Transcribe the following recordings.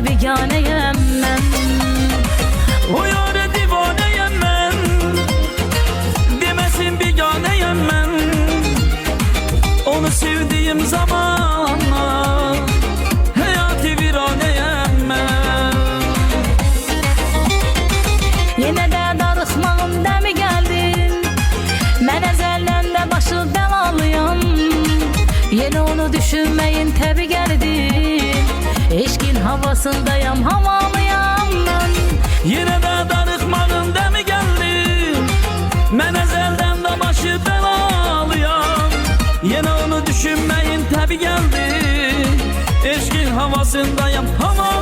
biganeyim ben. O yâre divaneyim ben, demesin biganeyim ben. Onu sevdiğim zaman hayatı viraneyim ben. Yine de darıxmağın dəmi geldin, mən əzəldən də başı bəlalıyam. Yine onu düşünmeyin təbi geldin, eşkin havasındayam, havalıyam ben. Yine de darıxmağın dəmi geldi, mən əzəldən də başı bəlalıyam. Yine onu düşünmeyin təbi geldi, eşkin havasındayam, havalıyam.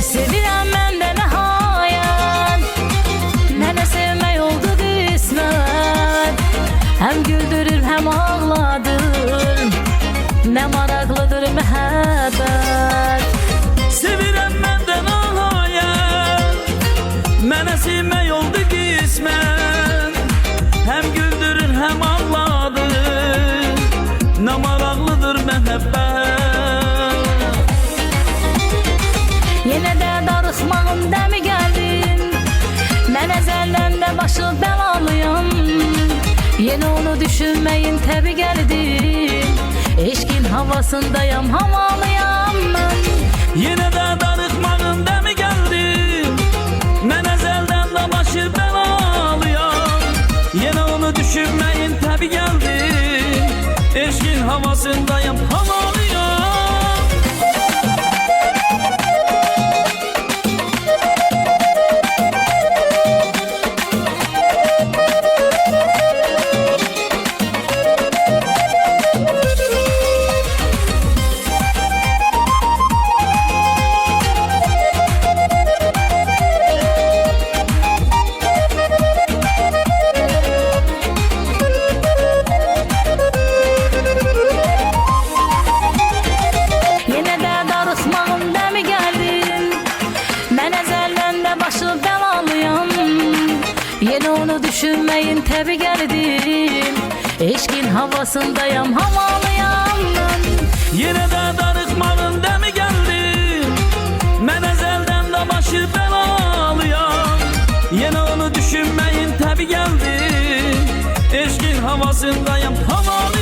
Sevirəm mən də nəhayət, mənə sevmək oldu qismət. Həm güldürür, həm ağladır, nə maraqlıdır məhəbbət. Sevirəm məndən ağlayət, mənə sevmək oldu qismət. Həm güldürür, həm ağladır, nə maraqlıdır məhəbbət. Yenə də darıxmağın dəmi gəldin, mən əzəldən də başı bəlalıyam. Yenə onu düşünməyin təbi gəldin, eşkin havasındayam, havalıyam mən. Yenə də darıxmağın dəmi gəldi, mən əzəldən də başı bəlalıyam. Yenə onu düşünməyin təbi gəldi, eşkin havasındayam, havalıyam. Yenə də darıxmağın dəmi gəldin, mən əzəldən də başı bəlalıyam. Yenə onu düşünməyin təbi gəldin, eşkin havasındayam, havalıyam mən. Yenə də darıxmağın dəmi gəldi, mən əzəldən də başı bəlalıyam. Yenə onu düşünməyin təbi gəldi, eşkin havasındayam, havalıyam.